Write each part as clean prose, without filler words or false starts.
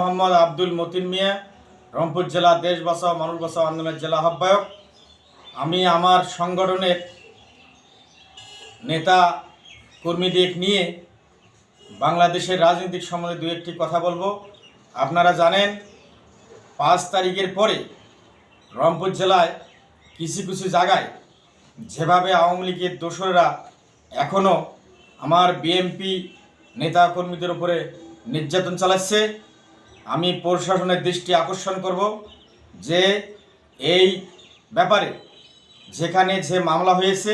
মোহাম্মদ আব্দুল মতিন মিয়া, রংপুর জেলা দেশ বাঁচাও মানুষ বাঁচাও আন্দোলনের জেলা আহ্বায়ক। আমি আমার সংগঠনের নেতা কর্মীদের নিয়ে বাংলাদেশের রাজনৈতিক সম্বন্ধে দু একটি কথা বলবো। আপনারা জানেন 5 তারিখের পরে রংপুর জেলায় কিছু কিছু জায়গায় যেভাবে আওয়ামী লীগের দোসররা এখনও আমার বিএনপি নেতা কর্মীদের উপরে নির্যাতন চালাচ্ছে, আমি প্রশাসনের দৃষ্টি আকর্ষণ করব যে এই ব্যাপারে যেখানে যে মামলা হয়েছে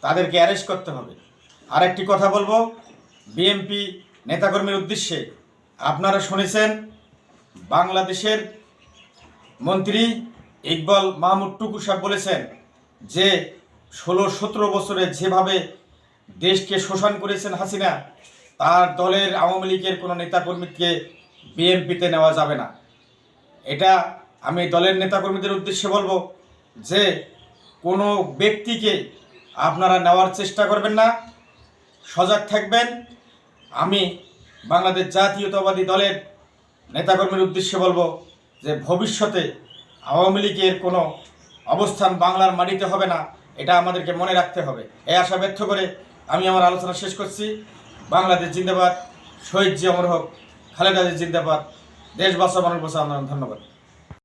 তাদেরকে অ্যারেস্ট করতে হবে। আরেকটি কথা বলবো বিএনপি নেতাকর্মীর উদ্দেশ্যে, আপনারা শুনেছেন বাংলাদেশের মন্ত্রী ইকবাল মাহমুদ টুকু সাহেব বলেছেন যে 16-17 বছরে যেভাবে দেশকে শোষণ করেছেন হাসিনা, তার দলের আওয়ামী লীগের কোনো নেতাকর্মীকে বিএনপিতে নেওয়া যাবে না। এটা আমি দলের নেতাকর্মীদের উদ্দেশ্যে বলবো যে কোনো ব্যক্তিকে আপনারা নেওয়ার চেষ্টা করবেন না, সজাগ থাকবেন। আমি বাংলাদেশ জাতীয়তাবাদী দলের নেতাকর্মীর উদ্দেশ্যে বলবো যে ভবিষ্যতে আওয়ামী লীগের কোনো অবস্থান বাংলার মাটিতে হবে না, এটা আমাদেরকে মনে রাখতে হবে। এই আশা ব্যক্ত করে আমি আমার আলোচনা শেষ করছি। বাংলাদেশ জিন্দাবাদ, শহীদ জি অমর হোক, খালেদা জিন্দাবাদ, দেশ বাঁচাও মানুষ বাঁচাও আন্দোলন। ধন্যবাদ।